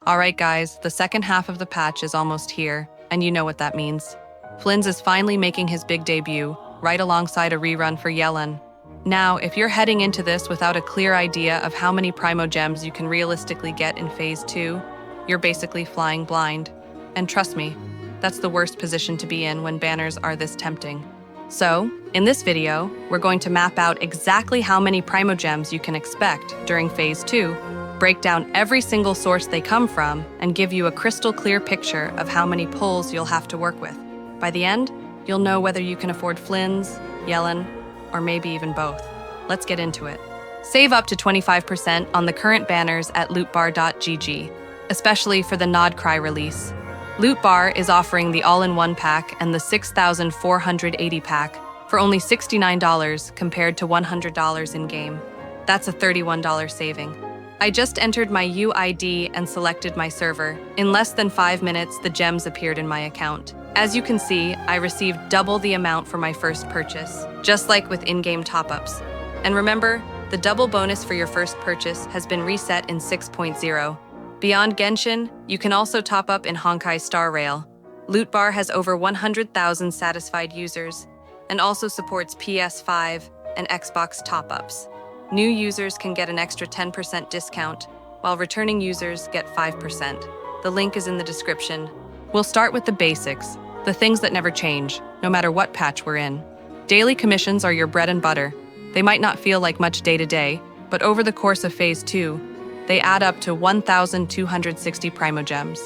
Alright guys, the second half of the patch is almost here, and you know what that means. Flins is finally making his big debut, right alongside a rerun for Yelan. Now, if you're heading into this without a clear idea of how many Primogems you can realistically get in Phase 2, you're basically flying blind. And trust me, that's the worst position to be in when banners are this tempting. So, in this video, we're going to map out exactly how many Primogems you can expect during Phase 2, break down every single source they come from, and give you a crystal clear picture of how many pulls you'll have to work with. By the end, you'll know whether you can afford Flins, Yelan, or maybe even both. Let's get into it. Save up to 25% on the current banners at lootbar.gg, especially for the Nod Cry release. LootBar is offering the all-in-one pack and the 6,480 pack for only $69 compared to $100 in-game. That's a $31 saving. I just entered my UID and selected my server. In less than 5 minutes, the gems appeared in my account. As you can see, I received double the amount for my first purchase, just like with in-game top-ups. And remember, the double bonus for your first purchase has been reset in 6.0. Beyond Genshin, you can also top up in Honkai Star Rail. LootBar has over 100,000 satisfied users and also supports PS5 and Xbox top-ups. New users can get an extra 10% discount, while returning users get 5%. The link is in the description. We'll start with the basics, the things that never change, no matter what patch we're in. Daily commissions are your bread and butter. They might not feel like much day-to-day, but over the course of Phase 2, they add up to 1,260 Primogems.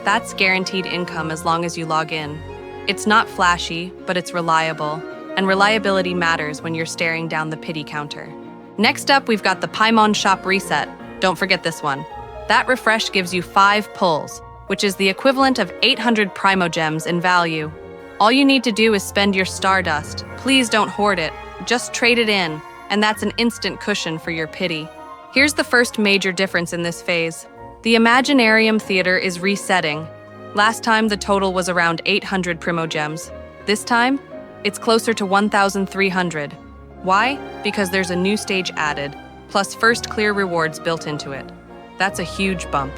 That's guaranteed income as long as you log in. It's not flashy, but it's reliable, and reliability matters when you're staring down the pity counter. Next up, we've got the Paimon Shop Reset. Don't forget this one. That refresh gives you 5 pulls, which is the equivalent of 800 Primogems in value. All you need to do is spend your Stardust. Please don't hoard it, just trade it in, and that's an instant cushion for your pity. Here's the first major difference in this phase. The Imaginarium theater is resetting. Last time the total was around 800 Primogems. This time, it's closer to 1,300. Why? Because there's a new stage added, plus first clear rewards built into it. That's a huge bump.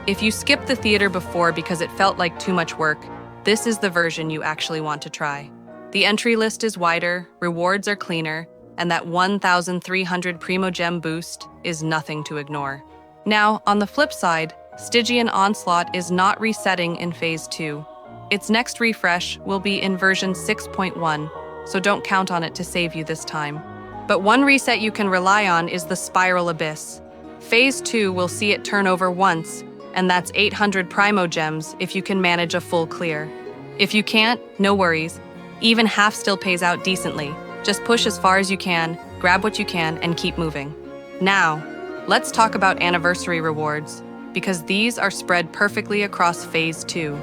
If you skipped the theater before because it felt like too much work, this is the version you actually want to try. The entry list is wider, rewards are cleaner, and that 1,300 Primogem boost is nothing to ignore. Now, on the flip side, Stygian Onslaught is not resetting in Phase 2. Its next refresh will be in version 6.1, so don't count on it to save you this time. But one reset you can rely on is the Spiral Abyss. Phase 2 will see it turn over once, and that's 800 Primogems if you can manage a full clear. If you can't, no worries. Even half still pays out decently. Just push as far as you can, grab what you can, and keep moving. Now, let's talk about anniversary rewards, because these are spread perfectly across Phase 2.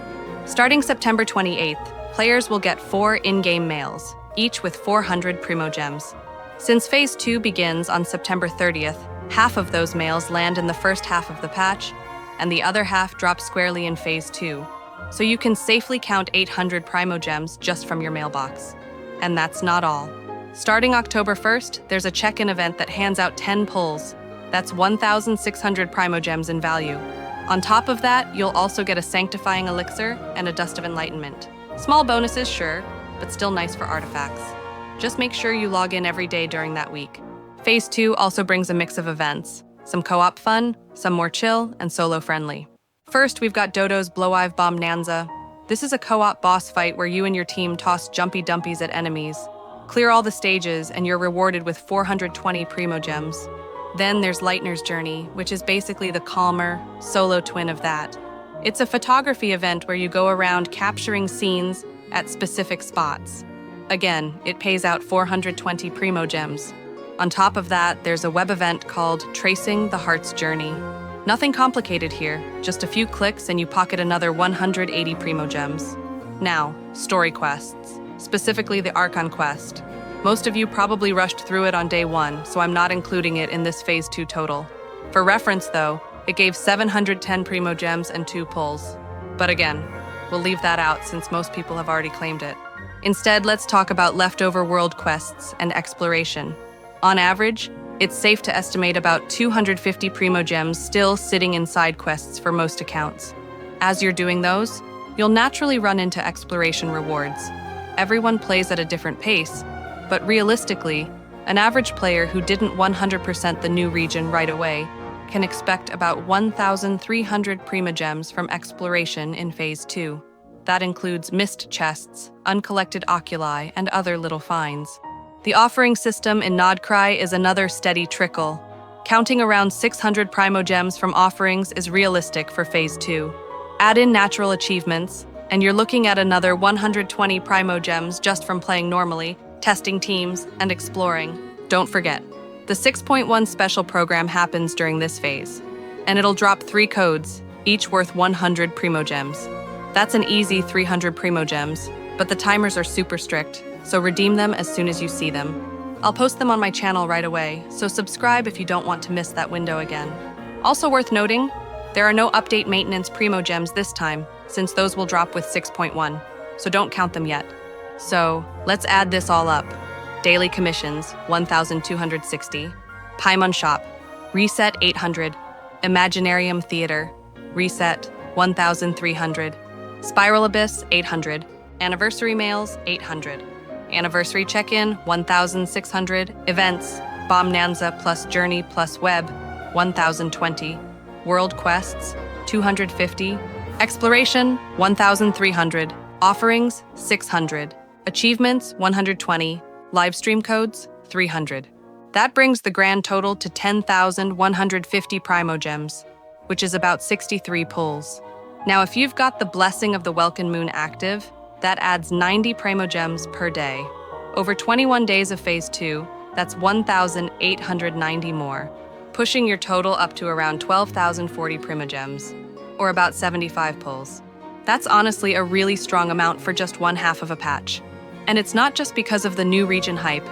Starting September 28th, players will get 4 in-game mails, each with 400 Primogems. Since Phase 2 begins on September 30th, half of those mails land in the first half of the patch, and the other half drop squarely in Phase 2. So you can safely count 800 Primogems just from your mailbox. And that's not all. Starting October 1st, there's a check-in event that hands out 10 pulls. That's 1,600 Primogems in value. On top of that, you'll also get a Sanctifying Elixir and a Dust of Enlightenment. Small bonuses, sure, but still nice for artifacts. Just make sure you log in every day during that week. Phase 2 also brings a mix of events. Some co-op fun, some more chill, and solo-friendly. First, we've got Dodo's Blow-Ive Bombnanza. This is a co-op boss fight where you and your team toss jumpy dumpies at enemies. Clear all the stages, and you're rewarded with 420 Primogems. Then there's Lightner's Journey, which is basically the calmer, solo twin of that. It's a photography event where you go around capturing scenes at specific spots. Again, it pays out 420 Primogems. On top of that, there's a web event called Tracing the Heart's Journey. Nothing complicated here, just a few clicks and you pocket another 180 Primogems. Now, story quests, specifically the Archon quest. Most of you probably rushed through it on day 1, so I'm not including it in this Phase 2 total. For reference though, it gave 710 Primogems and 2 pulls. But again, we'll leave that out since most people have already claimed it. Instead, let's talk about leftover world quests and exploration. On average, It's safe to estimate about 250 Primogems still sitting in side quests for most accounts. As you're doing those, you'll naturally run into exploration rewards. Everyone plays at a different pace, but realistically, an average player who didn't 100% the new region right away can expect about 1,300 Primogems from exploration in Phase 2. That includes mist chests, uncollected oculi, and other little finds. The offering system in Nodcry is another steady trickle. Counting around 600 Primogems from offerings is realistic for Phase 2. Add in natural achievements, and you're looking at another 120 Primogems just from playing normally, testing teams, and exploring. Don't forget, the 6.1 special program happens during this phase, and it'll drop 3 codes, each worth 100 Primogems. That's an easy 300 Primogems, but the timers are super strict, so redeem them as soon as you see them. I'll post them on my channel right away, so subscribe if you don't want to miss that window again. Also worth noting, there are no update maintenance Primogems this time, since those will drop with 6.1, so don't count them yet. So, let's add this all up. Daily commissions, 1,260. Paimon Shop, reset 800. Imaginarium Theater, reset 1,300. Spiral Abyss, 800. Anniversary mails, 800. Anniversary check-in, 1,600. Events, Bonanza plus Journey plus Web, 1,020. World quests, 250. Exploration, 1,300. Offerings, 600. Achievements, 120. Livestream codes, 300. That brings the grand total to 10,150 Primogems, which is about 63 pulls. Now, if you've got the Blessing of the Welkin Moon active, that adds 90 Primogems per day. Over 21 days of Phase 2, that's 1,890 more, pushing your total up to around 12,040 Primogems, or about 75 pulls. That's honestly a really strong amount for just one half of a patch. And it's not just because of the new region hype.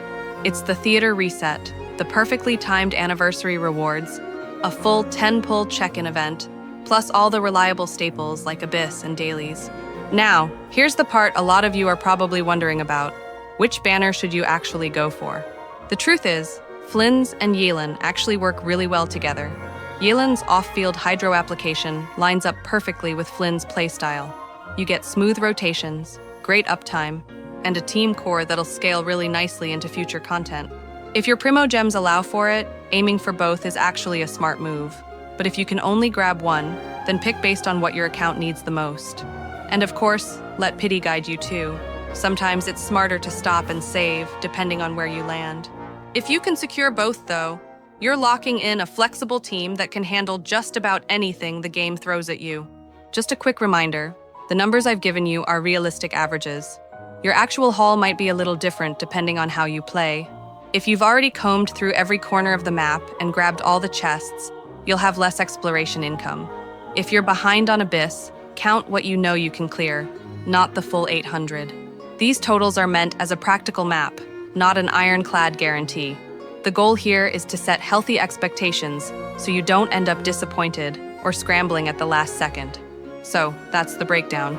It's the theater reset, the perfectly timed anniversary rewards, a full 10-pull check-in event, plus all the reliable staples like Abyss and dailies. Now, here's the part a lot of you are probably wondering about. Which banner should you actually go for? The truth is, Flins and Yelan actually work really well together. Yelan's off-field hydro application lines up perfectly with Flynn's playstyle. You get smooth rotations, great uptime, and a team core that'll scale really nicely into future content. If your Primogems allow for it, aiming for both is actually a smart move. But if you can only grab one, then pick based on what your account needs the most. And of course, let pity guide you too. Sometimes it's smarter to stop and save, depending on where you land. If you can secure both though, you're locking in a flexible team that can handle just about anything the game throws at you. Just a quick reminder, the numbers I've given you are realistic averages. Your actual haul might be a little different depending on how you play. If you've already combed through every corner of the map and grabbed all the chests, you'll have less exploration income. If you're behind on Abyss, count what you know you can clear, not the full 800. These totals are meant as a practical map, not an ironclad guarantee. The goal here is to set healthy expectations so you don't end up disappointed or scrambling at the last second. So, that's the breakdown.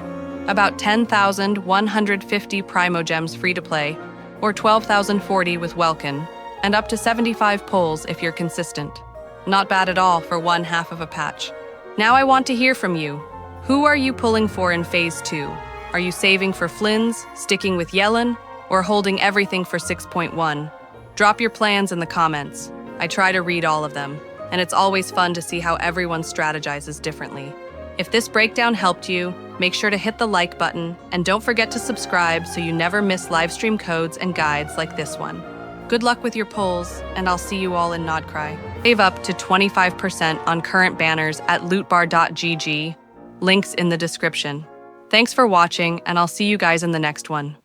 About 10,150 Primogems free to play, or 12,040 with Welkin, and up to 75 pulls if you're consistent. Not bad at all for one half of a patch. Now I want to hear from you. Who are you pulling for in Phase 2? Are you saving for Flins, sticking with Yelan, or holding everything for 6.1? Drop your plans in the comments. I try to read all of them, and it's always fun to see how everyone strategizes differently. If this breakdown helped you, make sure to hit the like button, and don't forget to subscribe so you never miss livestream codes and guides like this one. Good luck with your pulls, and I'll see you all in Nodcry. Save up to 25% on current banners at lootbar.gg. Links in the description. Thanks for watching, and I'll see you guys in the next one.